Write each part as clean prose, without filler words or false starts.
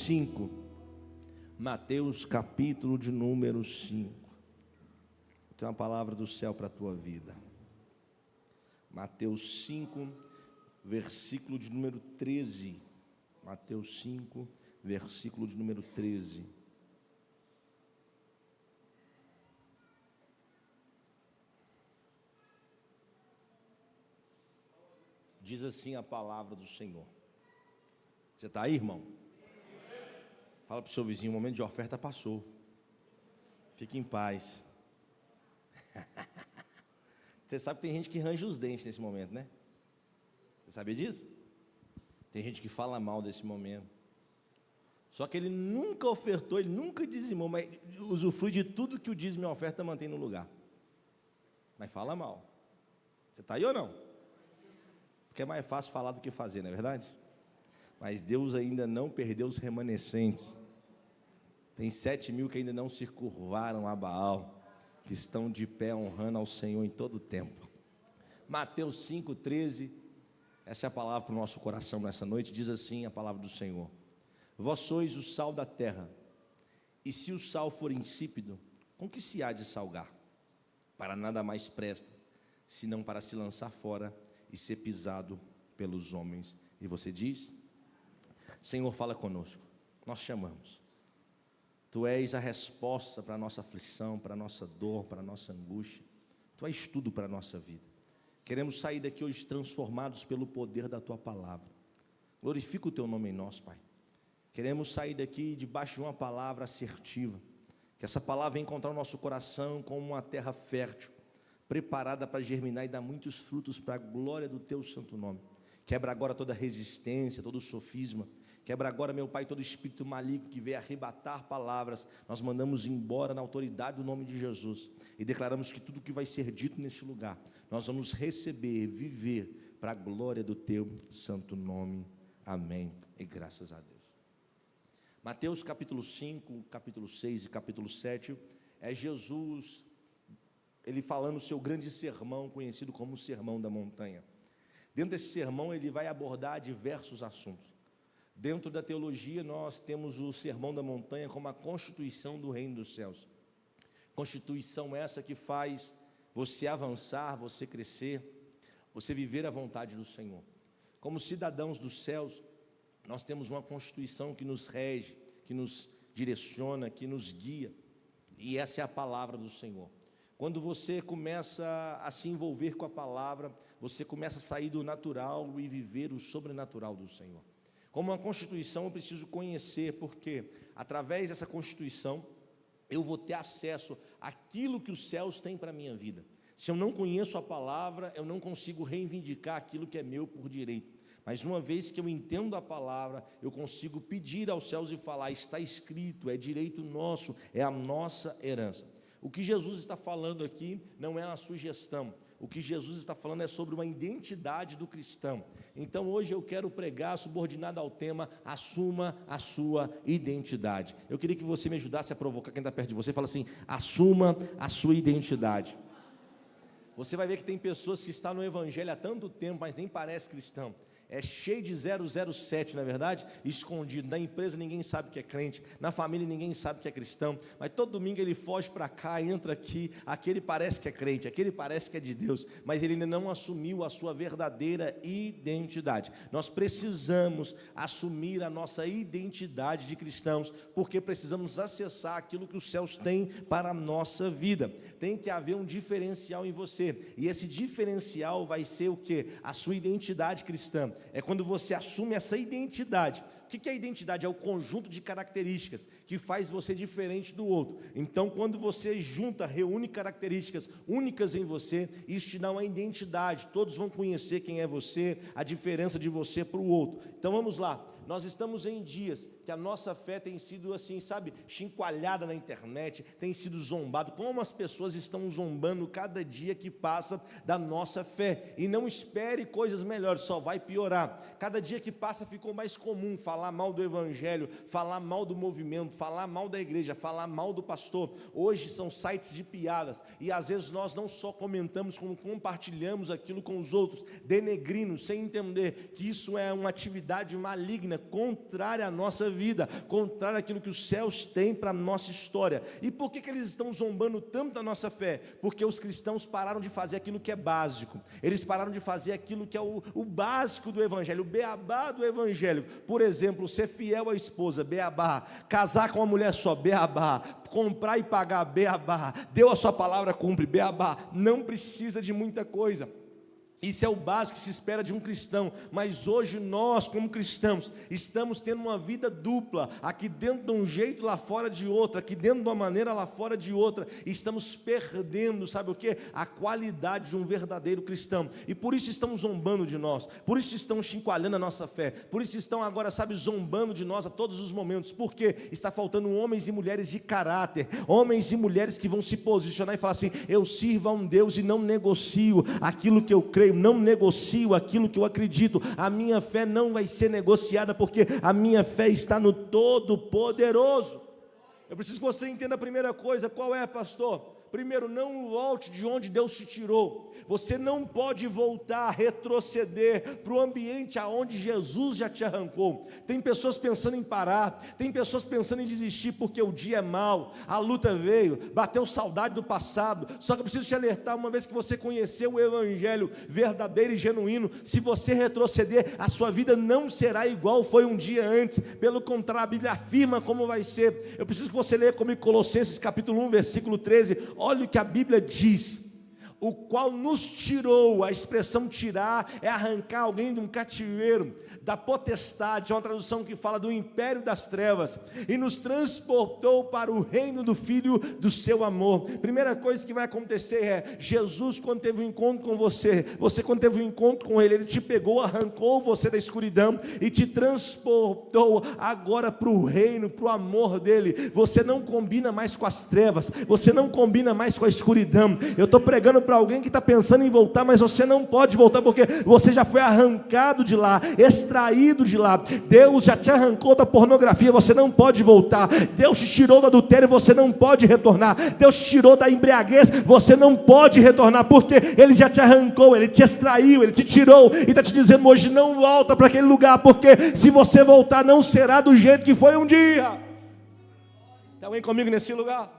5. Mateus capítulo de número 5. Tem uma palavra do céu para a tua vida. Mateus 5, versículo de número 13. Mateus 5, versículo de número 13. Diz assim a palavra do Senhor. Você está aí, irmão? Fala para o seu vizinho, o momento de oferta passou. Fique em paz. Você sabe que tem gente que range os dentes nesse momento, né? Você sabia disso? Tem gente que fala mal desse momento. Só que ele nunca ofertou, ele nunca dizimou, mas usufrui de tudo que o dízimo e a oferta mantém no lugar. Mas fala mal. Você está aí ou não? Porque é mais fácil falar do que fazer, não é verdade? Mas Deus ainda não perdeu os remanescentes. Tem 7.000 que ainda não se curvaram a Baal, que estão de pé honrando ao Senhor em todo o tempo. Mateus 5, 13, essa é a palavra para o nosso coração nessa noite. Diz assim a palavra do Senhor: vós sois o sal da terra, e se o sal for insípido, com que se há de salgar? Para nada mais presta, senão para se lançar fora e ser pisado pelos homens. E você diz: Senhor, fala conosco, nós chamamos. Tu és a resposta para a nossa aflição, para a nossa dor, para a nossa angústia. Tu és tudo para a nossa vida. Queremos sair daqui hoje transformados pelo poder da Tua palavra. Glorifica o Teu nome em nós, Pai. Queremos sair daqui debaixo de uma palavra assertiva. Que essa palavra venha encontrar o nosso coração como uma terra fértil, preparada para germinar e dar muitos frutos para a glória do Teu santo nome. Quebra agora toda resistência, todo sofisma. Quebra agora, meu Pai, todo espírito maligno que veio arrebatar palavras. Nós mandamos embora na autoridade do nome de Jesus. E declaramos que tudo que vai ser dito neste lugar, nós vamos receber, viver para a glória do Teu santo nome. Amém. E graças a Deus. Mateus capítulo 5, capítulo 6 e capítulo 7, é Jesus, ele falando o seu grande sermão, conhecido como o Sermão da Montanha. Dentro desse sermão ele vai abordar diversos assuntos. Dentro da teologia nós temos o Sermão da Montanha como a constituição do reino dos céus. Constituição essa que faz você avançar, você crescer, você viver a vontade do Senhor. Como cidadãos dos céus, nós temos uma constituição que nos rege, que nos direciona, que nos guia. E essa é a palavra do Senhor. Quando você começa a se envolver com a palavra, você começa a sair do natural e viver o sobrenatural do Senhor. Como uma constituição eu preciso conhecer, porque através dessa constituição eu vou ter acesso àquilo que os céus têm para a minha vida. Se eu não conheço a palavra, eu não consigo reivindicar aquilo que é meu por direito. Mas uma vez que eu entendo a palavra, eu consigo pedir aos céus e falar: está escrito, é direito nosso, é a nossa herança. O que Jesus está falando aqui não é uma sugestão. O que Jesus está falando é sobre uma identidade do cristão. Então hoje eu quero pregar subordinado ao tema: assuma a sua identidade. Eu queria que você me ajudasse a provocar quem está perto de você. Fala assim: assuma a sua identidade. Você vai ver que tem pessoas que estão no evangelho há tanto tempo, mas nem parece cristão. É cheio de 007, não é verdade? Escondido. Na empresa ninguém sabe que é crente, na família ninguém sabe que é cristão, mas todo domingo ele foge para cá, entra aqui, aquele parece que é crente, aquele parece que é de Deus, mas ele ainda não assumiu a sua verdadeira identidade. Nós precisamos assumir a nossa identidade de cristãos, porque precisamos acessar aquilo que os céus têm para a nossa vida. Tem que haver um diferencial em você, e esse diferencial vai ser o quê? A sua identidade cristã. É quando você assume essa identidade. O que é a identidade? É o conjunto de características que faz você diferente do outro. Então, quando você junta, reúne características únicas em você, isso te dá uma identidade. Todos vão conhecer quem é você, a diferença de você para o outro. Então, vamos lá. Nós estamos em dias que a nossa fé tem sido assim, sabe, chincoalhada na internet, tem sido zombado. Como as pessoas estão zombando cada dia que passa da nossa fé. E não espere coisas melhores, só vai piorar. Cada dia que passa ficou mais comum falar mal do evangelho, falar mal do movimento, falar mal da igreja, falar mal do pastor. Hoje são sites de piadas, e às vezes nós não só comentamos, como compartilhamos aquilo com os outros, denegrindo, sem entender que isso é uma atividade maligna contrária à nossa vida, contrária àquilo que os céus têm para a nossa história. E por que eles estão zombando tanto da nossa fé? Porque os cristãos pararam de fazer aquilo que é básico, eles pararam de fazer aquilo que é o básico do evangelho, o beabá do evangelho. Por exemplo, ser fiel à esposa, beabá; casar com uma mulher só, beabá; comprar e pagar, beabá; deu a sua palavra, cumpre, beabá. Não precisa de muita coisa. Isso é o básico que se espera de um cristão, mas hoje nós, como cristãos, estamos tendo uma vida dupla, aqui dentro de um jeito, lá fora de outra, aqui dentro de uma maneira, lá fora de outra, e estamos perdendo, sabe o que? A qualidade de um verdadeiro cristão, e por isso estão zombando de nós, por isso estão chicoalhando a nossa fé, por isso estão agora, sabe, zombando de nós a todos os momentos, porque está faltando homens e mulheres de caráter, homens e mulheres que vão se posicionar e falar assim: eu sirvo a um Deus e não negocio aquilo que eu creio, não negocio aquilo que eu acredito, a minha fé não vai ser negociada, porque a minha fé está no Todo-Poderoso. Eu preciso que você entenda a primeira coisa. Qual é, pastor? Primeiro, não volte de onde Deus te tirou. Você não pode voltar, retroceder para o ambiente aonde Jesus já te arrancou. Tem pessoas pensando em parar, tem pessoas pensando em desistir porque o dia é mau, a luta veio, bateu saudade do passado. Só que eu preciso te alertar, uma vez que você conheceu o evangelho verdadeiro e genuíno, se você retroceder, a sua vida não será igual foi um dia antes. Pelo contrário, a Bíblia afirma como vai ser. Eu preciso que você leia comigo Colossenses capítulo 1, versículo 13. Olha o que a Bíblia diz: o qual nos tirou. A expressão tirar é arrancar alguém de um cativeiro, da potestade, é uma tradução que fala do império das trevas, e nos transportou para o reino do Filho do seu amor. Primeira coisa que vai acontecer é, Jesus, quando teve um encontro com você, quando teve um encontro com Ele, Ele te pegou, arrancou você da escuridão e te transportou agora para o reino, para o amor dEle. Você não combina mais com as trevas, você não combina mais com a escuridão. Eu estou pregando para alguém que está pensando em voltar, mas você não pode voltar, porque você já foi arrancado de lá, extraído de lá. Deus já te arrancou da pornografia, você não pode voltar. Deus te tirou do adultério, você não pode retornar. Deus te tirou da embriaguez, você não pode retornar, porque Ele já te arrancou, Ele te extraiu, Ele te tirou, e está te dizendo hoje: não volta para aquele lugar, porque se você voltar, não será do jeito que foi um dia. Tem alguém comigo nesse lugar?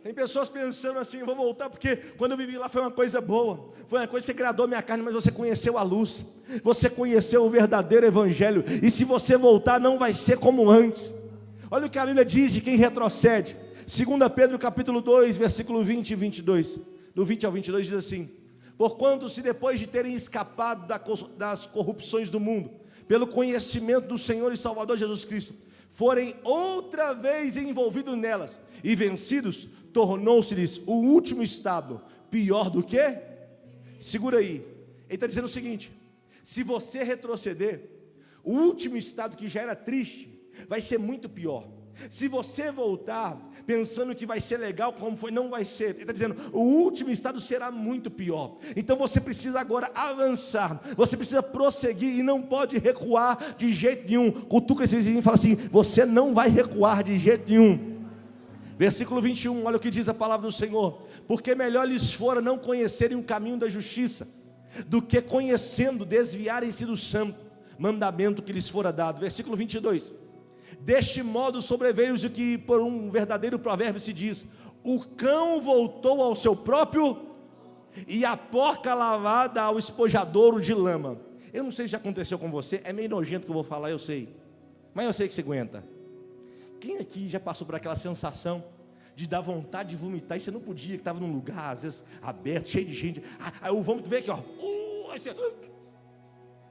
Tem pessoas pensando assim: vou voltar porque quando eu vivi lá foi uma coisa boa, foi uma coisa que agradou a minha carne. Mas você conheceu a luz, você conheceu o verdadeiro evangelho, e se você voltar não vai ser como antes. Olha o que a Bíblia diz de quem retrocede. 2 Pedro capítulo 2, versículo 20 e 22, do 20 ao 22 diz assim: porquanto se depois de terem escapado das corrupções do mundo, pelo conhecimento do Senhor e Salvador Jesus Cristo, forem outra vez envolvidos nelas e vencidos, tornou-se-lhes o último estado pior do que? Segura aí, ele está dizendo o seguinte: se você retroceder, o último estado, que já era triste, vai ser muito pior. Se você voltar pensando que vai ser legal como foi, não vai ser. Ele está dizendo: o último estado será muito pior. Então você precisa agora avançar, você precisa prosseguir e não pode recuar de jeito nenhum. Cutuca esse vizinho e fala assim: você não vai recuar de jeito nenhum. Versículo 21, olha o que diz a palavra do Senhor: porque melhor lhes fora não conhecerem o caminho da justiça, do que conhecendo desviarem-se do santo mandamento que lhes fora dado. Versículo 22, deste modo sobreveio-lhes o que por um verdadeiro provérbio se diz: o cão voltou ao seu próprio, e a porca lavada ao espojadouro de lama. Eu não sei se já aconteceu com você, é meio nojento que eu vou falar, eu sei, mas eu sei que você aguenta. Quem aqui já passou por aquela sensação de dar vontade de vomitar, e você não podia, que estava num lugar, às vezes, aberto, cheio de gente, aí o vômito veio aqui, ó.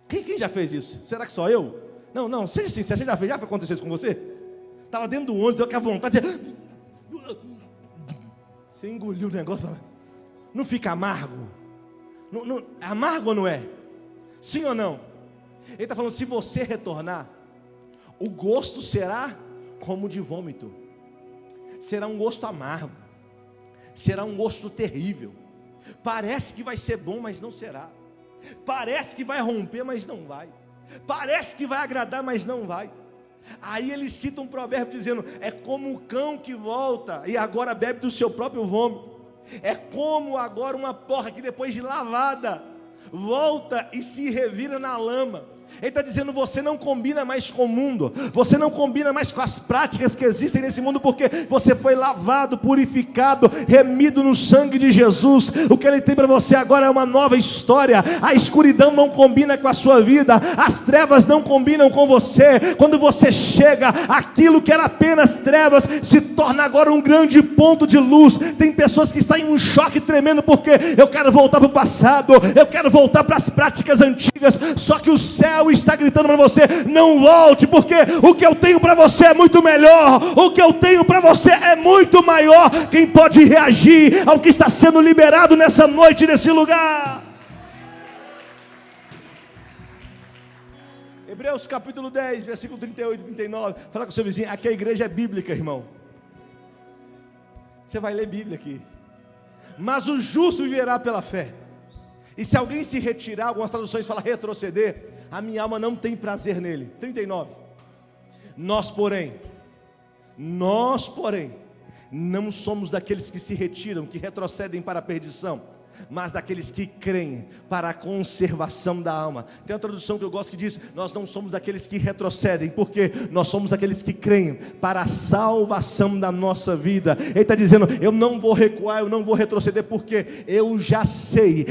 Quem já fez isso? Será que só eu? Não, seja sincero, já aconteceu isso com você? Estava dentro do ônibus, deu aquela vontade, você engoliu o negócio, não fica amargo? Não, amargo ou não é? Sim ou não? Ele está falando: se você retornar, o gosto será como de vômito, será um gosto amargo, será um gosto terrível. Parece que vai ser bom, mas não será. Parece que vai romper, mas não vai. Parece que vai agradar, mas não vai. Aí ele cita um provérbio dizendo: é como o cão que volta e agora bebe do seu próprio vômito. É como agora uma porca que depois de lavada volta e se revira na lama. Ele está dizendo: você não combina mais com o mundo, você não combina mais com as práticas que existem nesse mundo, porque você foi lavado, purificado, remido no sangue de Jesus. O que Ele tem para você agora é uma nova história. A escuridão não combina com a sua vida, as trevas não combinam com você. Quando você chega, aquilo que era apenas trevas se torna agora um grande ponto de luz. Tem pessoas que estão em um choque tremendo, porque eu quero voltar para o passado, eu quero voltar para as práticas antigas, só que o céu está gritando para você: não volte, porque o que eu tenho para você é muito melhor, o que eu tenho para você é muito maior. Quem pode reagir ao que está sendo liberado nessa noite, nesse lugar? Hebreus capítulo 10, versículo 38 e 39. Fala com o seu vizinho: aqui a igreja é bíblica, irmão. Você vai ler Bíblia aqui. Mas o justo viverá pela fé. E se alguém se retirar, algumas traduções falam retroceder, a minha alma não tem prazer nele. 39. Nós porém, não somos daqueles que se retiram, que retrocedem para a perdição, mas daqueles que creem para a conservação da alma. Tem uma tradução que eu gosto que diz: nós não somos daqueles que retrocedem, porque nós somos daqueles que creem para a salvação da nossa vida. Ele está dizendo: eu não vou recuar, eu não vou retroceder, porque eu já sei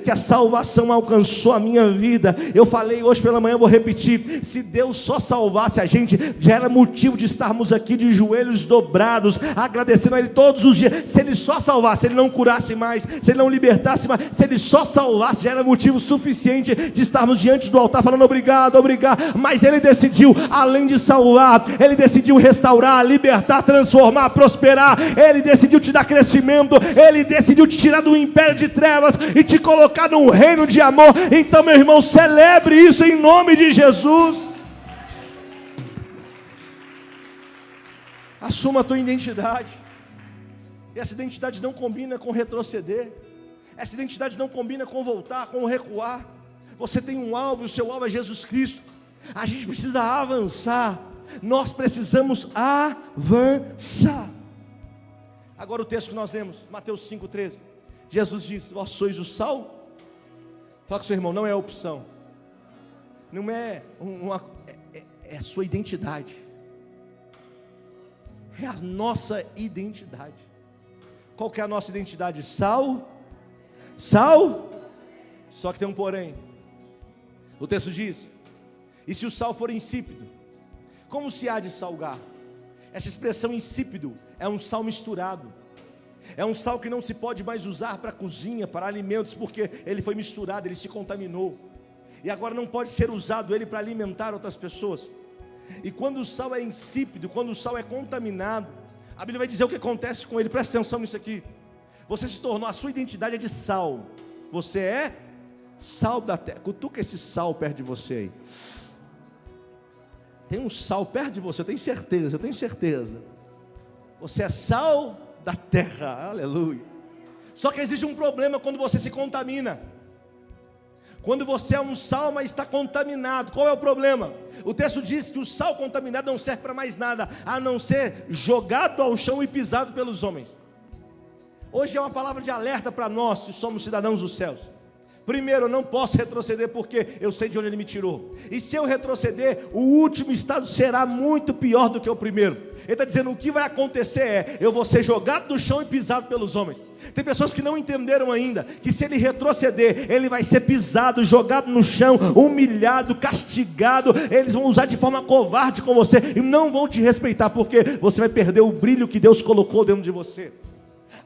que a salvação alcançou a minha vida. Eu falei hoje pela manhã, eu vou repetir: se Deus só salvasse a gente, já era motivo de estarmos aqui de joelhos dobrados, agradecendo a Ele todos os dias. Se Ele só salvasse, Ele não curasse mais, se Ele não libertasse mais, se Ele só salvasse, já era motivo suficiente de estarmos diante do altar falando obrigado, obrigado. Mas Ele decidiu, além de salvar, Ele decidiu restaurar, libertar, transformar, prosperar. Ele decidiu te dar crescimento, Ele decidiu te tirar do império de trevas e te colocar num reino de amor. Então, meu irmão, celebre isso em nome de Jesus. Assuma a tua identidade. E essa identidade não combina com retroceder. Essa identidade não combina com voltar, com recuar. Você tem um alvo, e o seu alvo é Jesus Cristo. A gente precisa avançar. Nós precisamos avançar. Agora o texto que nós lemos, Mateus 5,13. Jesus diz: vós sois o sal. Fala com o seu irmão: não é opção. Não é é a sua identidade. É a nossa identidade. Qual que é a nossa identidade? Sal. Só que tem um porém. O texto diz: e se o sal for insípido, como se há de salgar? Essa expressão insípido é um sal misturado. É um sal que não se pode mais usar para cozinha, para alimentos, porque ele foi misturado, ele se contaminou. E agora não pode ser usado ele para alimentar outras pessoas. E quando o sal é insípido, quando o sal é contaminado, a Bíblia vai dizer o que acontece com ele. Presta atenção nisso aqui. Você se tornou, a sua identidade é de sal. Você é sal da terra. Cutuca esse sal perto de você aí. Tem um sal perto de você, eu tenho certeza. Você é sal da terra, aleluia. Só que existe um problema quando você se contamina. Quando você é um sal, mas está contaminado, qual é o problema? O texto diz que o sal contaminado não serve para mais nada, a não ser jogado ao chão e pisado pelos homens. Hoje é uma palavra de alerta para nós, que somos cidadãos dos céus. Primeiro, eu não posso retroceder, porque eu sei de onde Ele me tirou. E se eu retroceder, o último estado será muito pior do que o primeiro. Ele está dizendo: o que vai acontecer é, eu vou ser jogado no chão e pisado pelos homens. Tem pessoas que não entenderam ainda, que se ele retroceder, ele vai ser pisado, jogado no chão, humilhado, castigado. Eles vão usar de forma covarde com você, e não vão te respeitar, porque você vai perder o brilho que Deus colocou dentro de você.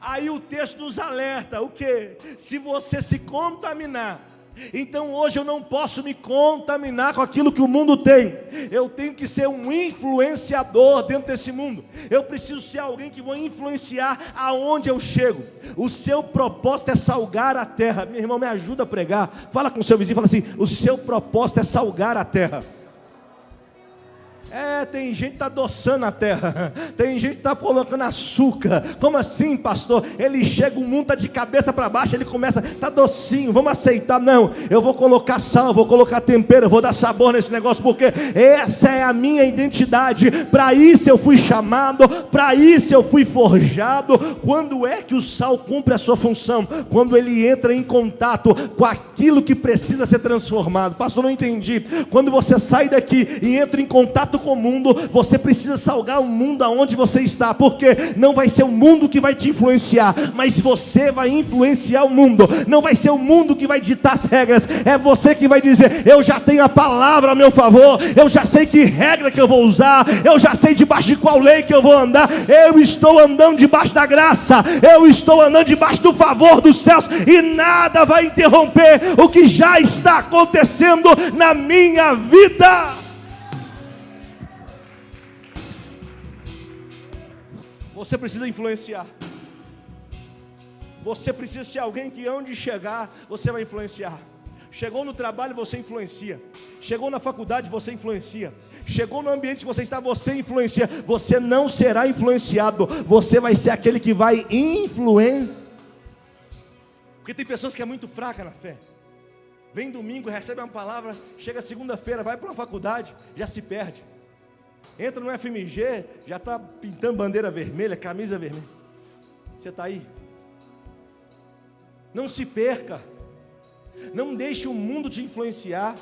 Aí o texto nos alerta, o quê? Se você se contaminar, então hoje eu não posso me contaminar com aquilo que o mundo tem. Eu tenho que ser um influenciador dentro desse mundo. Eu preciso ser alguém que vou influenciar aonde eu chego. O seu propósito é salgar a terra. Meu irmão, me ajuda a pregar. Fala com o seu vizinho, fala assim: o seu propósito é salgar a terra. Tem gente que está adoçando a terra, tem gente que está colocando açúcar. Como assim, pastor? Ele chega, o mundo está de cabeça para baixo, ele começa, está docinho, vamos aceitar. Não, eu vou colocar sal, vou colocar tempero, eu vou dar sabor nesse negócio, porque essa é a minha identidade. Para isso eu fui chamado, para isso eu fui forjado. Quando é que o sal cumpre a sua função? Quando ele entra em contato com aquilo que precisa ser transformado. Pastor, não entendi. Quando você sai daqui e entra em contato com o mundo, você precisa salgar o mundo aonde você está, porque não vai ser o mundo que vai te influenciar, mas você vai influenciar o mundo. Não vai ser o mundo que vai ditar as regras, é você que vai dizer: eu já tenho a palavra a meu favor, eu já sei que regra que eu vou usar, eu já sei debaixo de qual lei que eu vou andar. Eu estou andando debaixo da graça, eu estou andando debaixo do favor dos céus, e nada vai interromper o que já está acontecendo na minha vida. Você precisa influenciar. Você precisa ser alguém que onde chegar, você vai influenciar. Chegou no trabalho, você influencia. Chegou na faculdade, você influencia. Chegou no ambiente que você está, você influencia. Você não será influenciado, você vai ser aquele que vai influenciar. Porque tem pessoas que é muito fraca na fé. Vem domingo, recebe uma palavra, chega segunda-feira, vai para uma faculdade, já se perde. Entra no FMG, já está pintando bandeira vermelha, camisa vermelha. Você está aí? Não se perca. Não deixe o mundo te influenciar.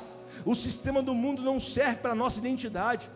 O sistema do mundo não serve para a nossa identidade.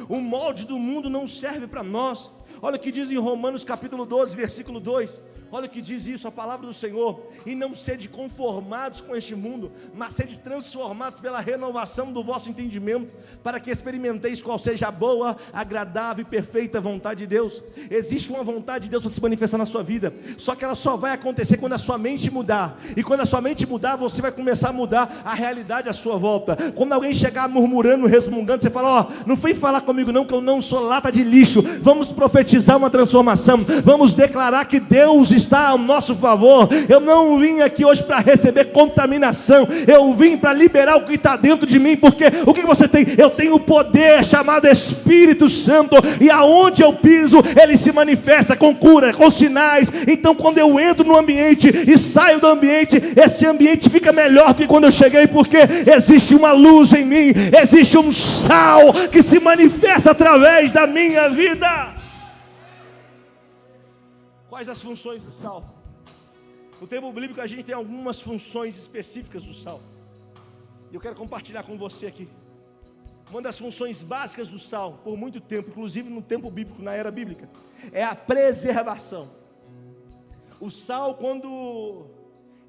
O molde do mundo não serve para nós. Olha o que diz em Romanos capítulo 12, versículo 2. Olha o que diz isso, a palavra do Senhor: e não sede conformados com este mundo, mas sede transformados pela renovação do vosso entendimento, para que experimenteis qual seja a boa, agradável e perfeita vontade de Deus. Existe uma vontade de Deus para se manifestar na sua vida, só que ela só vai acontecer quando a sua mente mudar. E quando a sua mente mudar, você vai começar a mudar a realidade à sua volta. Quando alguém chegar murmurando, resmungando, você fala: não vem falar comigo não, que eu não sou lata de lixo. Vamos profetizar uma transformação, vamos declarar que Deus está ao nosso favor. Eu não vim aqui hoje para receber contaminação, eu vim para liberar o que está dentro de mim. Porque o que você tem? Eu tenho o poder chamado Espírito Santo, e aonde eu piso, ele se manifesta com cura, com sinais. Então quando eu entro no ambiente e saio do ambiente, esse ambiente fica melhor do que quando eu cheguei, porque existe uma luz em mim, existe um sal que se manifesta através da minha vida. Quais as funções do sal? No tempo bíblico a gente tem algumas funções específicas do sal. E eu quero compartilhar com você aqui. Uma das funções básicas do sal, por muito tempo, inclusive no tempo bíblico, na era bíblica, é a preservação. O sal, quando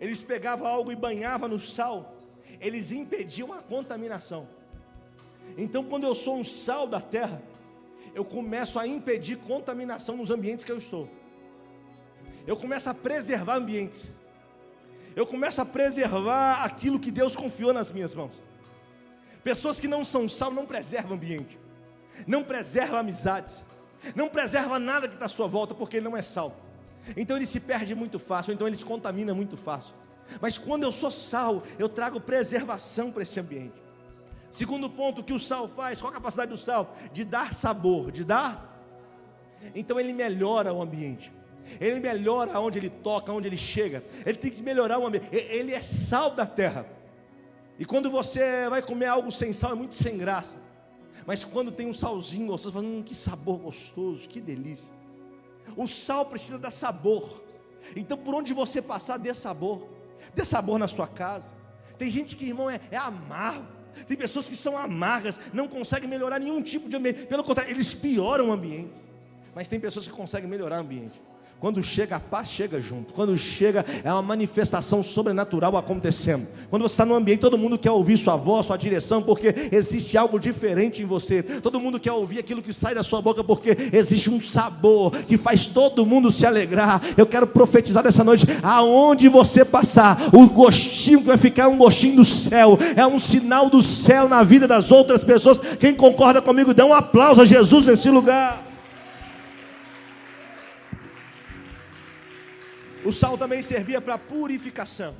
eles pegavam algo e banhavam no sal, eles impediam a contaminação. Então quando eu sou um sal da terra, eu começo a impedir contaminação nos ambientes que eu estou. Eu começo a preservar ambientes. Eu começo a preservar aquilo que Deus confiou nas minhas mãos. Pessoas que não são sal não preservam ambiente, não preservam amizades, não preservam nada que está à sua volta, porque ele não é sal. Então ele se perde muito fácil, então ele se contamina muito fácil. Mas quando eu sou sal, eu trago preservação para esse ambiente. Segundo ponto, o que o sal faz? Qual a capacidade do sal? De dar sabor, de dar. Então ele melhora o ambiente. Ele melhora aonde ele toca, aonde ele chega. Ele tem que melhorar o ambiente. Ele é sal da terra. E quando você vai comer algo sem sal, é muito sem graça. Mas quando tem um salzinho gostoso, você fala: que sabor gostoso, que delícia. O sal precisa dar sabor. Então por onde você passar, dê sabor. Dê sabor na sua casa. Tem gente que, irmão, é amargo. Tem pessoas que são amargas, não conseguem melhorar nenhum tipo de ambiente. Pelo contrário, eles pioram o ambiente. Mas tem pessoas que conseguem melhorar o ambiente. Quando chega a paz, chega junto. Quando chega, é uma manifestação sobrenatural acontecendo. Quando você está no ambiente, todo mundo quer ouvir sua voz, sua direção, porque existe algo diferente em você. Todo mundo quer ouvir aquilo que sai da sua boca, porque existe um sabor que faz todo mundo se alegrar. Eu quero profetizar nessa noite: aonde você passar, o gostinho que vai ficar, um gostinho do céu, é um sinal do céu na vida das outras pessoas. Quem concorda comigo, dá um aplauso a Jesus nesse lugar. O sal também servia para purificação.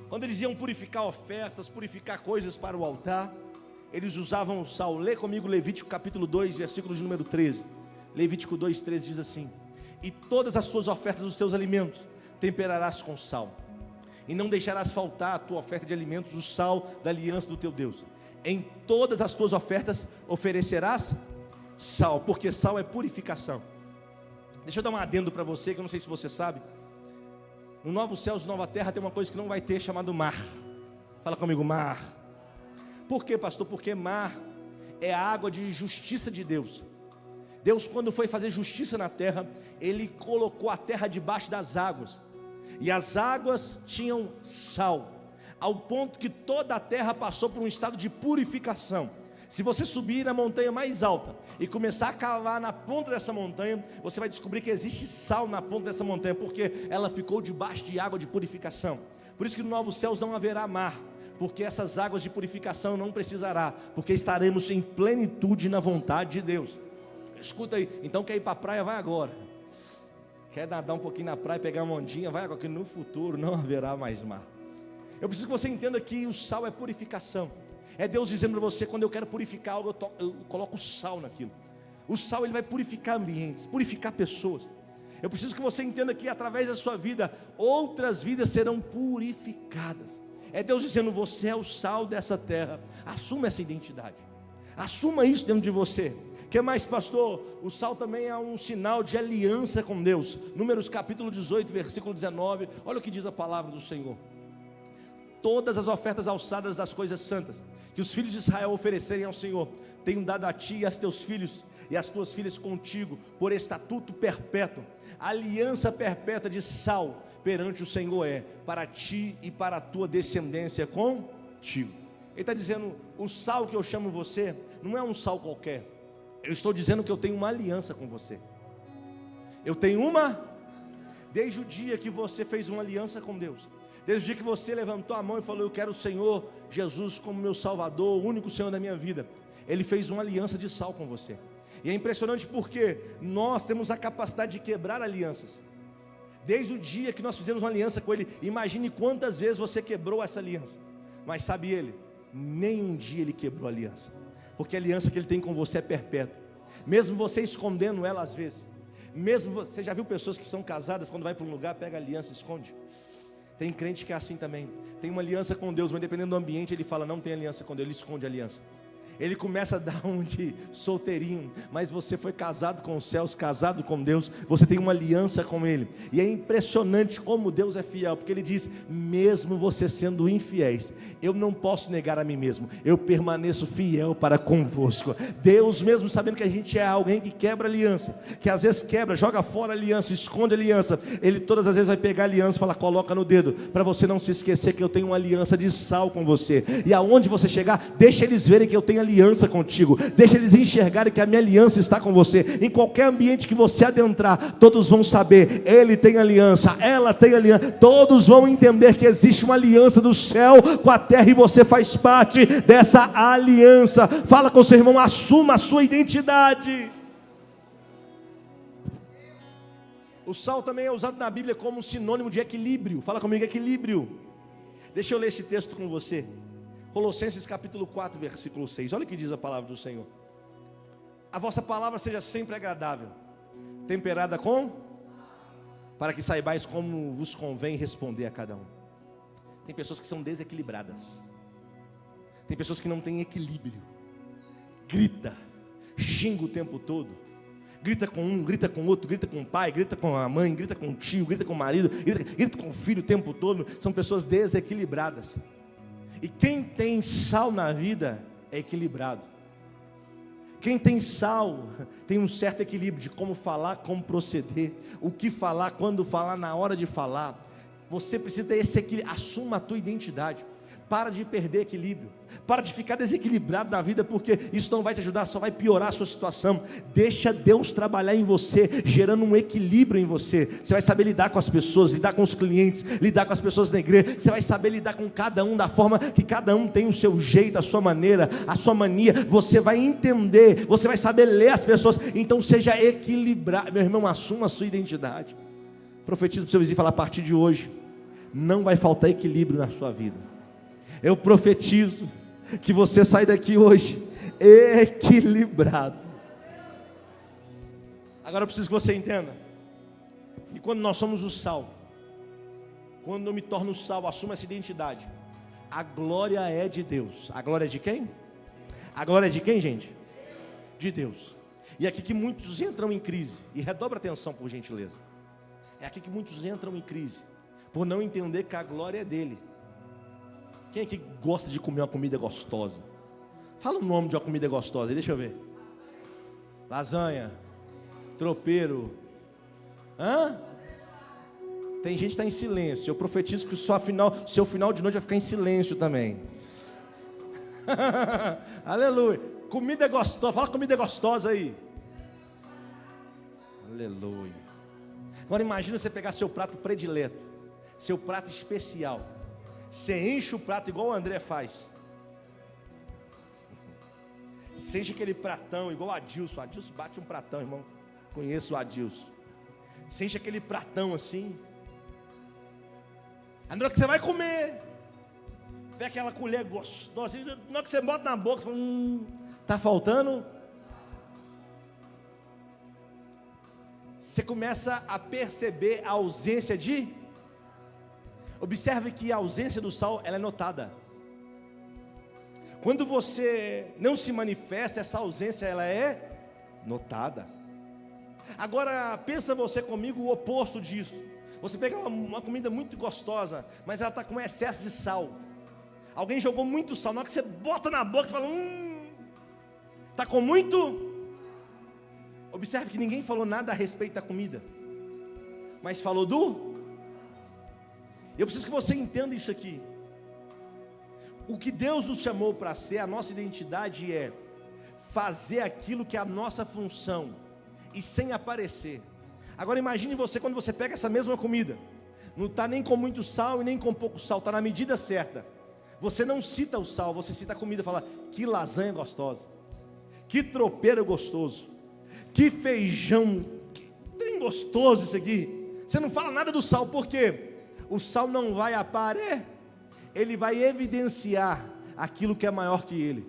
Quando eles iam purificar ofertas, purificar coisas para o altar, eles usavam o sal. Lê comigo Levítico capítulo 2, versículo de número 13. Levítico 2, 13 diz assim: e todas as tuas ofertas dos teus alimentos temperarás com sal, e não deixarás faltar a tua oferta de alimentos, o sal da aliança do teu Deus. Em todas as tuas ofertas oferecerás sal, porque sal é purificação. Deixa eu dar um adendo para você, que eu não sei se você sabe. No novo céus e nova terra tem uma coisa que não vai ter, chamado mar. Fala comigo, mar. Por quê, pastor? Porque mar é a água de justiça de Deus. Deus, quando foi fazer justiça na terra, Ele colocou a terra debaixo das águas, e as águas tinham sal, ao ponto que toda a terra passou por um estado de purificação. Se você subir na montanha mais alta e começar a cavar na ponta dessa montanha, você vai descobrir que existe sal na ponta dessa montanha, porque ela ficou debaixo de água de purificação. Por isso que no novos céus não haverá mar, porque essas águas de purificação não precisará, porque estaremos em plenitude na vontade de Deus. Escuta aí, então quer ir para a praia, vai agora. Quer nadar um pouquinho na praia, pegar uma ondinha, vai agora, que no futuro não haverá mais mar. Eu preciso que você entenda que o sal é purificação. É Deus dizendo para você: quando eu quero purificar algo, eu coloco sal naquilo. O sal, ele vai purificar ambientes, purificar pessoas. Eu preciso que você entenda que através da sua vida, outras vidas serão purificadas. É Deus dizendo: você é o sal dessa terra. Assuma essa identidade, assuma isso dentro de você. O que mais, pastor? O sal também é um sinal de aliança com Deus. Números capítulo 18, versículo 19. Olha o que diz a palavra do Senhor: todas as ofertas alçadas das coisas santas que os filhos de Israel oferecerem ao Senhor, tenho dado a ti e a teus filhos e as tuas filhas contigo, por estatuto perpétuo. A aliança perpétua de sal perante o Senhor é para ti e para a tua descendência contigo. Ele está dizendo: o sal que eu chamo você não é um sal qualquer. Eu estou dizendo que eu tenho uma aliança com você. Eu tenho desde o dia que você fez uma aliança com Deus, desde o dia que você levantou a mão e falou: eu quero o Senhor Jesus como meu Salvador, o único Senhor da minha vida. Ele fez uma aliança de sal com você. E é impressionante porque nós temos a capacidade de quebrar alianças. Desde o dia que nós fizemos uma aliança com Ele, imagine quantas vezes você quebrou essa aliança. Mas sabe Ele, nem um dia Ele quebrou a aliança, porque a aliança que Ele tem com você é perpétua. Mesmo você escondendo ela às vezes, mesmo você já viu pessoas que são casadas, quando vai para um lugar, pega a aliança e esconde? Tem crente que é assim também, tem uma aliança com Deus, mas dependendo do ambiente, ele fala: não tem aliança com Deus, ele esconde a aliança. Ele começa a dar um de solteirinho, mas você foi casado com os céus, casado com Deus, você tem uma aliança com Ele. E é impressionante como Deus é fiel, porque Ele diz: mesmo você sendo infiéis, eu não posso negar a mim mesmo, eu permaneço fiel para convosco. Deus, mesmo sabendo que a gente é alguém que quebra aliança, que às vezes quebra, joga fora a aliança, esconde a aliança, Ele todas as vezes vai pegar a aliança e falar: coloca no dedo, para você não se esquecer que eu tenho uma aliança de sal com você. E aonde você chegar, deixa eles verem que eu tenho aliança contigo, deixa eles enxergarem que a minha aliança está com você. Em qualquer ambiente que você adentrar, todos vão saber: ele tem aliança, ela tem aliança. Todos vão entender que existe uma aliança do céu com a terra, e você faz parte dessa aliança. Fala com o seu irmão: assuma a sua identidade. O sal também é usado na Bíblia como sinônimo de equilíbrio. Fala comigo: equilíbrio. Deixa eu ler esse texto com você. Colossenses capítulo 4, versículo 6. Olha o que diz a palavra do Senhor: a vossa palavra seja sempre agradável, temperada com, para que saibais como vos convém responder a cada um. Tem pessoas que são desequilibradas, tem pessoas que não têm equilíbrio, grita, xinga o tempo todo, grita com um, grita com outro, grita com o pai, grita com a mãe, grita com o tio, grita com o marido, grita com o filho o tempo todo. São pessoas desequilibradas. E quem tem sal na vida é equilibrado. Quem tem sal tem um certo equilíbrio de como falar, como proceder, o que falar, quando falar, na hora de falar. Você precisa ter esse equilíbrio. Assuma a tua identidade. Para de perder equilíbrio, para de ficar desequilibrado na vida, porque isso não vai te ajudar, só vai piorar a sua situação. Deixa Deus trabalhar em você, gerando um equilíbrio em você. Você vai saber lidar com as pessoas, lidar com os clientes, lidar com as pessoas da igreja. Você vai saber lidar com cada um da forma que cada um tem o seu jeito, a sua maneira, a sua mania. Você vai entender, você vai saber ler as pessoas. Então seja equilibrado, meu irmão. Assuma a sua identidade. Profetiza para o seu vizinho e fala: a partir de hoje não vai faltar equilíbrio na sua vida. Eu profetizo que você sai daqui hoje equilibrado. Agora eu preciso que você entenda, e quando nós somos o sal, quando eu me torno sal, assumo essa identidade, a glória é de Deus. A glória é de quem? A glória é de quem, gente? De Deus. E é aqui que muitos entram em crise, e redobra atenção por gentileza, é aqui que muitos entram em crise, por não entender que a glória é dele. Quem aqui gosta de comer uma comida gostosa? Fala o nome de uma comida gostosa, deixa eu ver. Lasanha, tropeiro, tem gente que está em silêncio. Eu profetizo que o seu final de noite vai ficar em silêncio também. Aleluia. Comida é gostosa, fala comida é gostosa aí. Aleluia. Agora imagina você pegar seu prato predileto, seu prato especial. Você enche o prato igual o André faz. Você enche aquele pratão igual o Adilson. O Adilson bate um pratão, irmão. Conheço o Adilson. Você enche aquele pratão assim. Na hora que você vai comer, pega aquela colher gostosa. Na hora que você bota na boca, você fala, tá faltando. Você começa a perceber a ausência de... Observe que a ausência do sal, ela é notada. Quando você não se manifesta, essa ausência, ela é notada. Agora, pensa você comigo o oposto disso. Você pega uma comida muito gostosa, mas ela está com excesso de sal. Alguém jogou muito sal, na hora que você bota na boca, você fala, está com muito... Observe que ninguém falou nada a respeito da comida, mas falou do... Eu preciso que você entenda isso aqui. O que Deus nos chamou para ser, a nossa identidade é fazer aquilo que é a nossa função, e sem aparecer. Agora imagine você, quando você pega essa mesma comida, não está nem com muito sal e nem com pouco sal, está na medida certa. Você não cita o sal, você cita a comida, fala, que lasanha gostosa, que tropeiro gostoso, que feijão, que trem gostoso isso aqui. Você não fala nada do sal, por quê? O sal não vai aparecer, ele vai evidenciar aquilo que é maior que ele.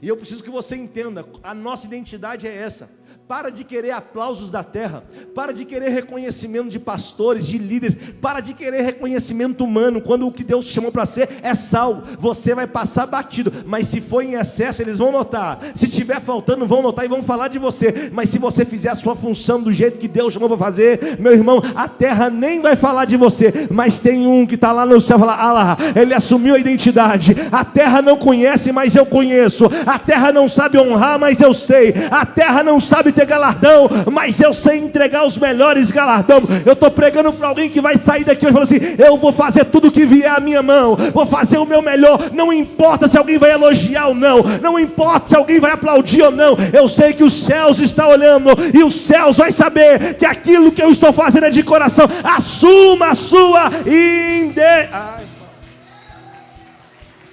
E eu preciso que você entenda, a nossa identidade é essa. Para de querer aplausos da terra, para de querer reconhecimento de pastores, de líderes, para de querer reconhecimento humano, quando o que Deus te chamou para ser é sal. Você vai passar batido, mas se for em excesso eles vão notar, se tiver faltando vão notar e vão falar de você. Mas se você fizer a sua função do jeito que Deus chamou para fazer, meu irmão, a terra nem vai falar de você, mas tem um que está lá no céu, fala, ah lá, ele assumiu a identidade. A terra não conhece, mas eu conheço. A terra não sabe honrar, mas eu sei. A terra não sabe ter galardão, mas eu sei entregar os melhores galardão. Eu estou pregando para alguém que vai sair daqui hoje e falar assim, eu vou fazer tudo que vier à minha mão, vou fazer o meu melhor, não importa se alguém vai elogiar ou não, não importa se alguém vai aplaudir ou não, eu sei que os céus estão olhando, e os céus vai saber que aquilo que eu estou fazendo é de coração. Assuma a sua identidade.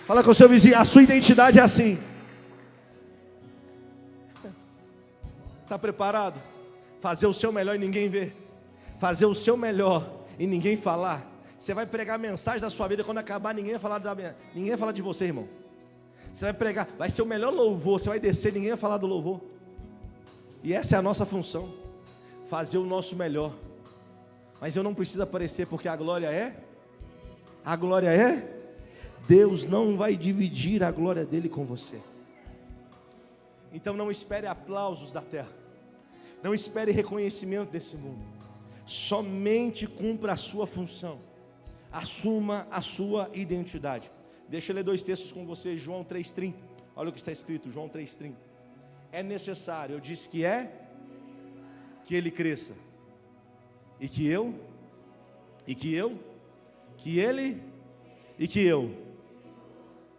Fala com o seu vizinho, a sua identidade é assim. Está preparado? Fazer o seu melhor e ninguém ver. Fazer o seu melhor e ninguém falar. Você vai pregar a mensagem da sua vida, quando acabar ninguém vai falar ninguém vai falar de você, irmão. Você vai pregar, vai ser o melhor louvor, você vai descer, ninguém vai falar do louvor. E essa é a nossa função, fazer o nosso melhor. Mas eu não preciso aparecer, porque a glória é? Deus não vai dividir a glória dele com você. Então não espere aplausos da terra, não espere reconhecimento desse mundo, somente cumpra a sua função, assuma a sua identidade. Deixa eu ler 2 textos com você, João 3,30, olha o que está escrito, João 3,30, é necessário, eu disse que ele cresça, e que eu,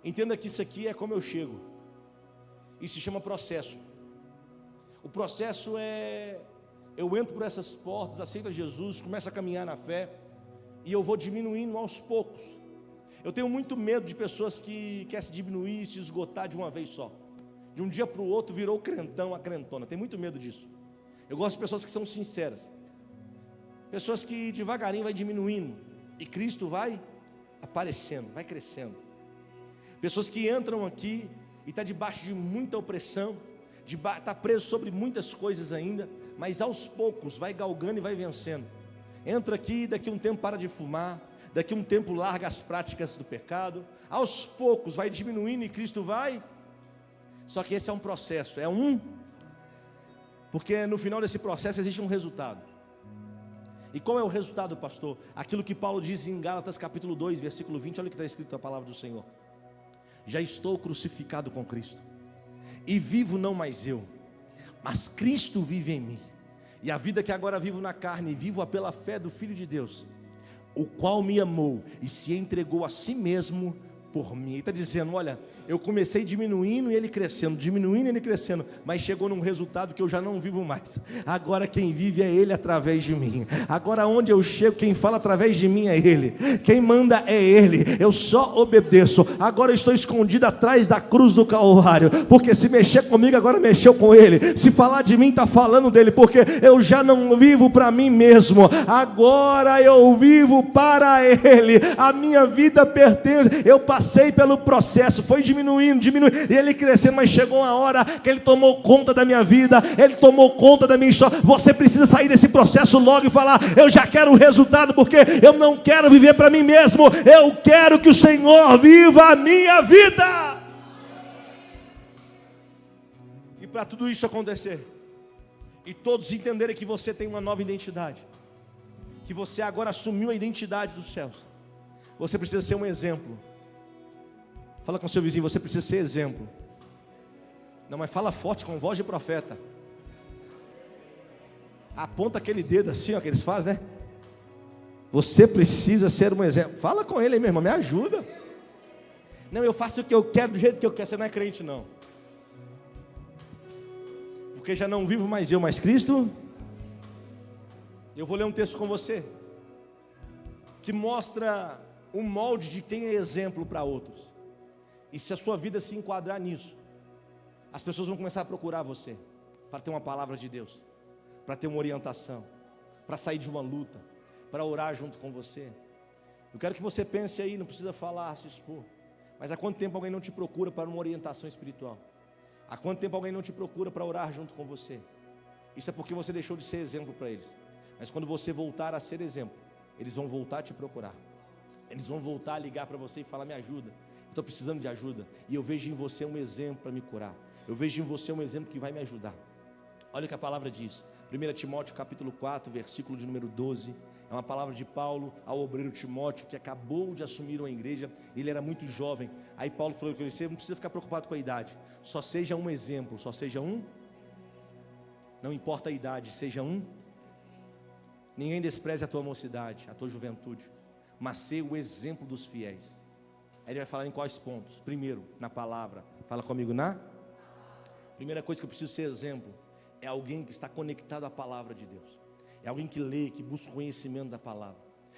entenda que isso aqui é como eu chego. Isso se chama processo. O processo é, eu entro por essas portas, aceito a Jesus, começo a caminhar na fé, e eu vou diminuindo aos poucos. Eu tenho muito medo de pessoas que querem se diminuir e se esgotar de uma vez só. De um dia para o outro virou crentão, a crentona. Tenho muito medo disso. Eu gosto de pessoas que são sinceras. Pessoas que devagarinho vai diminuindo, e Cristo vai aparecendo, vai crescendo. Pessoas que entram aqui e estão debaixo de muita opressão, está preso sobre muitas coisas ainda, mas aos poucos vai galgando e vai vencendo. Entra aqui, daqui a um tempo para de fumar, daqui a um tempo larga as práticas do pecado, aos poucos vai diminuindo e Cristo vai. Só que esse é um processo, porque no final desse processo existe um resultado. E qual é o resultado, pastor? Aquilo que Paulo diz em Gálatas capítulo 2, versículo 20, olha o que está escrito na palavra do Senhor: já estou crucificado com Cristo, e vivo não mais eu, mas Cristo vive em mim. E a vida que agora vivo na carne, vivo-a pela fé do Filho de Deus, o qual me amou e se entregou a si mesmo por mim. Ele está dizendo, olha, eu comecei diminuindo e ele crescendo, mas chegou num resultado que eu já não vivo mais. Agora quem vive é ele através de mim. Agora onde eu chego, quem fala através de mim é ele, quem manda é ele, eu só obedeço. Agora eu estou escondido atrás da cruz do Calvário, porque se mexer comigo, agora mexeu com ele. Se falar de mim, está falando dele, porque eu já não vivo para mim mesmo, agora eu vivo para ele. A minha vida pertence. Eu passei pelo processo, foi diminuindo, e ele crescendo, mas chegou uma hora que ele tomou conta da minha vida, ele tomou conta da minha história. Você precisa sair desse processo logo e falar, eu já quero o resultado, porque eu não quero viver para mim mesmo, eu quero que o Senhor viva a minha vida. E para tudo isso acontecer, e todos entenderem que você tem uma nova identidade, que você agora assumiu a identidade dos céus, você precisa ser um exemplo. Fala com seu vizinho, você precisa ser exemplo. Não, mas fala forte, com voz de profeta. Aponta aquele dedo assim, ó, que eles fazem, né? Você precisa ser um exemplo. Fala com ele aí, meu irmão, me ajuda. Não, eu faço o que eu quero, do jeito que eu quero. Você não é crente, não. Porque já não vivo mais eu, mas Cristo. Eu vou ler um texto com você, que mostra um molde de quem é exemplo para outros. E se a sua vida se enquadrar nisso, as pessoas vão começar a procurar você, para ter uma palavra de Deus, para ter uma orientação, para sair de uma luta, para orar junto com você. Eu quero que você pense aí, não precisa falar, se expor, mas há quanto tempo alguém não te procura para uma orientação espiritual? Há quanto tempo alguém não te procura para orar junto com você? Isso é porque você deixou de ser exemplo para eles. Mas quando você voltar a ser exemplo, eles vão voltar a te procurar, eles vão voltar a ligar para você e falar, me ajuda, estou precisando de ajuda, e eu vejo em você um exemplo para me curar, eu vejo em você um exemplo que vai me ajudar. Olha o que a palavra diz, 1 Timóteo capítulo 4, versículo de número 12, é uma palavra de Paulo ao obreiro Timóteo, que acabou de assumir uma igreja, ele era muito jovem. Aí Paulo falou que você não precisa ficar preocupado com a idade, só seja um exemplo, não importa a idade, seja ninguém despreze a tua mocidade, a tua juventude, mas ser o exemplo dos fiéis. Aí ele vai falar em quais pontos? Primeiro, na palavra. Fala comigo, primeira coisa que eu preciso ser exemplo, é alguém que está conectado à palavra de Deus, é alguém que lê, que busca o conhecimento da palavra.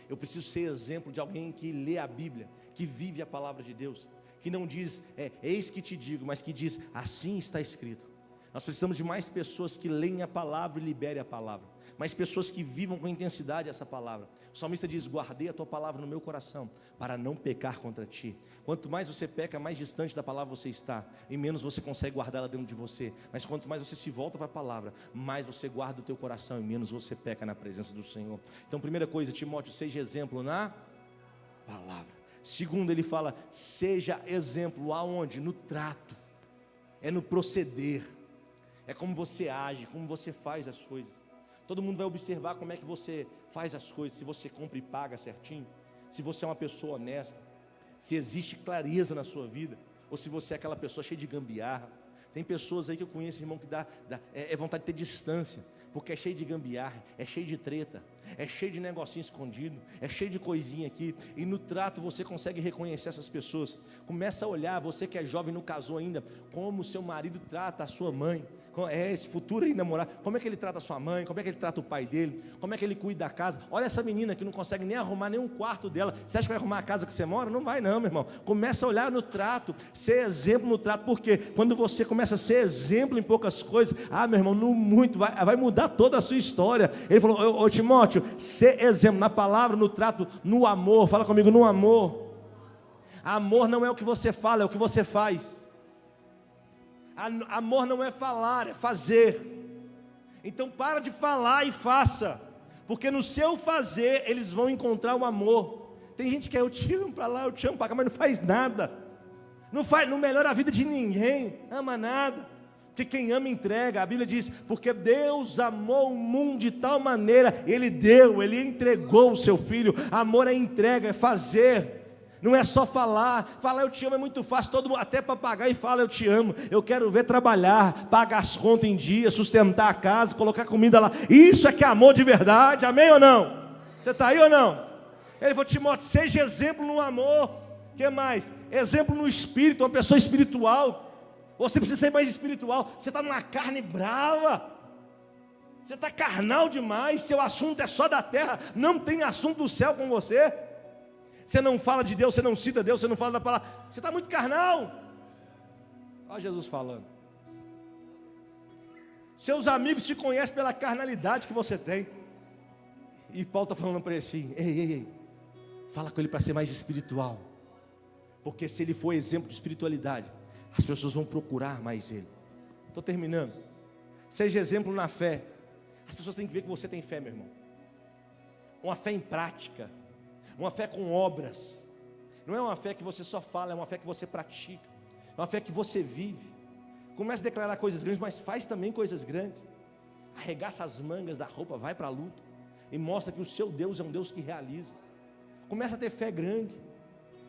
Eu preciso ser exemplo de alguém que lê a Bíblia, que vive a palavra de Deus, que não diz, eis que te digo, mas que diz, assim está escrito. Nós precisamos de mais pessoas que leem a palavra e liberem a palavra, mais pessoas que vivam com intensidade essa palavra. O salmista diz, guardei a tua palavra no meu coração, para não pecar contra ti. Quanto mais você peca, mais distante da palavra você está, e menos você consegue guardá-la dentro de você. Mas quanto mais você se volta para a palavra, mais você guarda o teu coração, e menos você peca na presença do Senhor. Então, primeira coisa, Timóteo, seja exemplo na palavra. Segundo, ele fala, seja exemplo aonde? No trato, é no proceder, é como você age, como você faz as coisas. Todo mundo vai observar como é que você faz as coisas, se você compra e paga certinho, se você é uma pessoa honesta, se existe clareza na sua vida, ou se você é aquela pessoa cheia de gambiarra. Tem pessoas aí que eu conheço, irmão, que dá vontade de ter distância, porque é cheio de gambiarra, é cheio de treta, é cheio de negocinho escondido, é cheio de coisinha aqui, e no trato você consegue reconhecer essas pessoas. Começa a olhar, você que é jovem, não casou ainda, como o seu marido trata a sua mãe, esse futuro aí namorado, como é que ele trata a sua mãe, como é que ele trata o pai dele, como é que ele cuida da casa. Olha essa menina que não consegue nem arrumar nenhum quarto dela, você acha que vai arrumar a casa que você mora? Não vai não, meu irmão. Começa a olhar no trato, ser exemplo no trato, porque quando você começa a ser exemplo em poucas coisas, meu irmão, no muito, vai mudar toda a sua história. Ele falou, ô Timóteo, ser exemplo na palavra, no trato, no amor. Fala comigo, no amor. Amor não é o que você fala, é o que você faz. Amor não é falar, é fazer. Então para de falar e faça, porque no seu fazer eles vão encontrar o amor. Tem gente que eu te amo para lá, eu te amo para cá, mas não faz nada. Não melhora a vida de ninguém, ama nada. Porque quem ama entrega. A Bíblia diz, porque Deus amou o mundo de tal maneira, Ele deu, Ele entregou o seu Filho. Amor é entrega, é fazer. Não é só falar eu te amo é muito fácil, todo mundo, até papagaio fala eu te amo. Eu quero ver trabalhar, pagar as contas em dia, sustentar a casa, colocar comida lá. Isso é que é amor de verdade, amém ou não? Você está aí ou não? Ele falou, Timóteo, seja exemplo no amor. O que mais? Exemplo no espírito, uma pessoa espiritual. Você precisa ser mais espiritual. Você está numa carne brava, você está carnal demais, seu assunto é só da terra, não tem assunto do céu com você. Você não fala de Deus, você não cita Deus, você não fala da palavra, você está muito carnal. Olha Jesus falando. Seus amigos te conhecem pela carnalidade que você tem. E Paulo está falando para ele assim, ei, fala com ele para ser mais espiritual. Porque se ele for exemplo de espiritualidade, as pessoas vão procurar mais ele. Estou terminando. Seja exemplo na fé. As pessoas têm que ver que você tem fé, meu irmão. Uma fé em prática. Uma fé com obras. Não é uma fé que você só fala, é uma fé que você pratica. É uma fé que você vive. Começa a declarar coisas grandes, mas faz também coisas grandes. Arregaça as mangas da roupa, vai para a luta. E mostra que o seu Deus é um Deus que realiza. Começa a ter fé grande.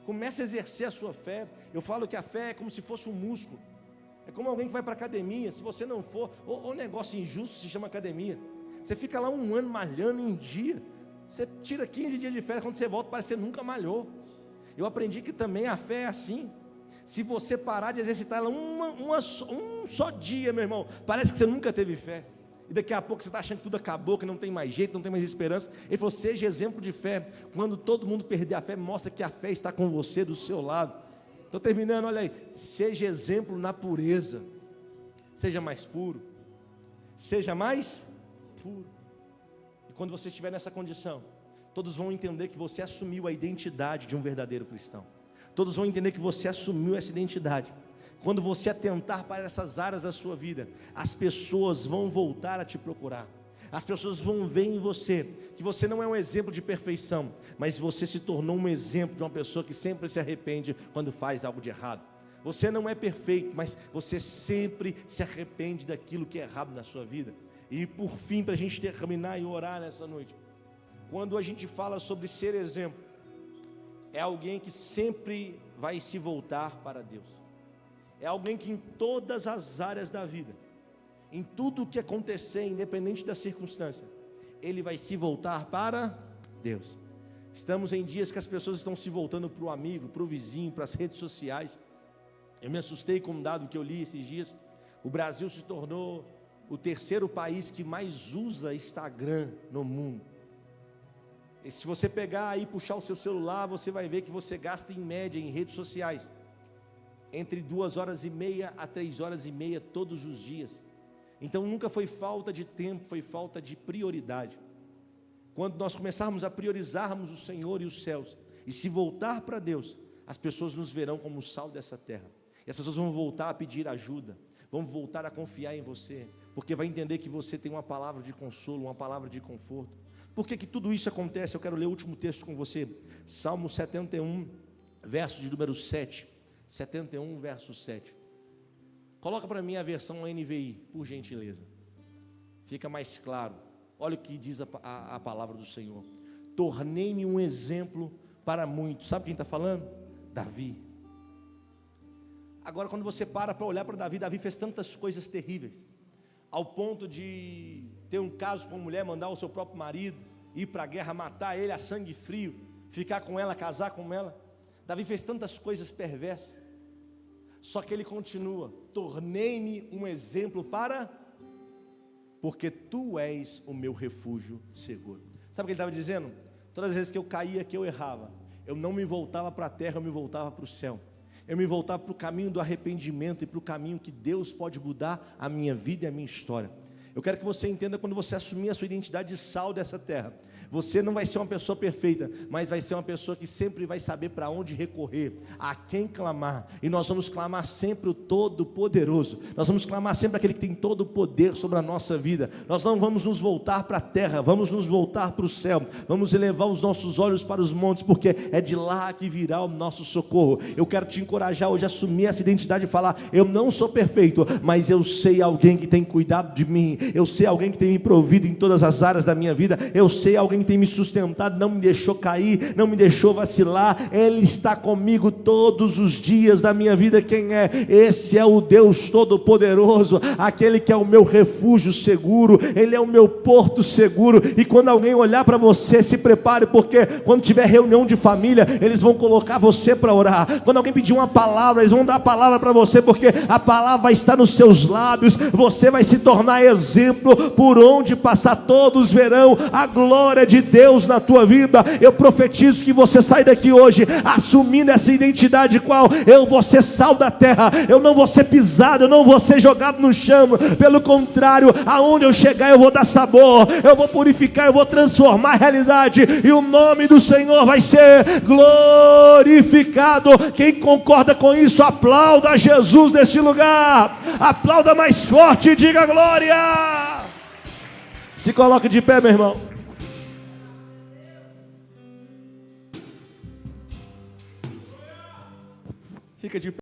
Começa a exercer a sua fé. Eu falo que a fé é como se fosse um músculo. É como alguém que vai para a academia. Se você não for, ou negócio injusto se chama academia. Você fica lá um ano malhando em dia. Você tira 15 dias de férias, quando você volta parece que você nunca malhou. Eu aprendi que também a fé é assim. Se você parar de exercitar ela um só dia, meu irmão, parece que você nunca teve fé. E daqui a pouco você está achando que tudo acabou, que não tem mais jeito, não tem mais esperança. Ele falou, seja exemplo de fé. Quando todo mundo perder a fé, mostra que a fé está com você, do seu lado. Estou terminando, olha aí. Seja exemplo na pureza. Seja mais puro. Seja mais puro. E quando você estiver nessa condição, todos vão entender que você assumiu a identidade de um verdadeiro cristão. Todos vão entender que você assumiu essa identidade. Quando você atentar para essas áreas da sua vida, as pessoas vão voltar a te procurar. As pessoas vão ver em você que você não é um exemplo de perfeição, mas você se tornou um exemplo de uma pessoa que sempre se arrepende quando faz algo de errado. Você não é perfeito, mas você sempre se arrepende daquilo que é errado na sua vida. E por fim, para a gente terminar e orar nessa noite, quando a gente fala sobre ser exemplo, é alguém que sempre vai se voltar para Deus. É alguém que em todas as áreas da vida, em tudo o que acontecer, independente da circunstância, ele vai se voltar para Deus. Estamos em dias que as pessoas estão se voltando para o amigo, para o vizinho, para as redes sociais. Eu me assustei com um dado que eu li esses dias. O Brasil se tornou o terceiro país que mais usa Instagram no mundo. E se você pegar aí e puxar o seu celular, você vai ver que você gasta em média em redes sociais entre 2h30 a 3h30 todos os dias. Então nunca foi falta de tempo, foi falta de prioridade. Quando nós começarmos a priorizarmos o Senhor e os céus e se voltar para Deus, as pessoas nos verão como o sal dessa terra. E as pessoas vão voltar a pedir ajuda, vão voltar a confiar em você, porque vai entender que você tem uma palavra de consolo, uma palavra de conforto. Por que tudo isso acontece? Eu quero ler o último texto com você. Salmo 71, verso de número 7. 71, verso 7. Coloca para mim a versão NVI, por gentileza. Fica mais claro. Olha o que diz a palavra do Senhor. Tornei-me um exemplo para muitos. Sabe quem está falando? Davi. Agora, quando você para olhar para Davi, Davi fez tantas coisas terríveis, ao ponto de ter um caso com a mulher, mandar o seu próprio marido ir para a guerra, matar ele a sangue frio, ficar com ela, casar com ela. Davi fez tantas coisas perversas, só que ele continua, tornei-me um exemplo porque tu és o meu refúgio seguro. Sabe o que ele estava dizendo? Todas as vezes que eu caía, que eu errava, eu não me voltava para a terra, eu me voltava para o céu. Eu me voltava para o caminho do arrependimento e para o caminho que Deus pode mudar a minha vida e a minha história. Eu quero que você entenda, quando você assumir a sua identidade de sal dessa terra, você não vai ser uma pessoa perfeita, mas vai ser uma pessoa que sempre vai saber para onde recorrer, a quem clamar. E nós vamos clamar sempre o Todo-Poderoso. Nós vamos clamar sempre aquele que tem todo o poder sobre a nossa vida. Nós não vamos nos voltar para a terra, vamos nos voltar para o céu. Vamos elevar os nossos olhos para os montes, porque é de lá que virá o nosso socorro. Eu quero te encorajar hoje a assumir essa identidade e falar: eu não sou perfeito, mas eu sei alguém que tem cuidado de mim. Eu sei alguém que tem me provido em todas as áreas da minha vida. Eu sei alguém que tem me sustentado, não me deixou cair, não me deixou vacilar. Ele está comigo todos os dias da minha vida. Quem é? Esse é o Deus Todo-Poderoso, aquele que é o meu refúgio seguro, Ele é o meu porto seguro. E quando alguém olhar para você, se prepare, porque quando tiver reunião de família, eles vão colocar você para orar. Quando alguém pedir uma palavra, eles vão dar a palavra para você, porque a palavra vai estar nos seus lábios. Você vai se tornar exemplo, por onde passar todos verão a glória de Deus na tua vida. Eu profetizo que você sai daqui hoje assumindo essa identidade, qual? Eu vou ser sal da terra, eu não vou ser pisado, eu não vou ser jogado no chão. Pelo contrário, aonde eu chegar eu vou dar sabor, eu vou purificar, eu vou transformar a realidade, e o nome do Senhor vai ser glorificado. Quem concorda com isso, aplauda Jesus nesse lugar, aplauda mais forte e diga glória. Se coloque de pé, meu irmão. Fica de pé.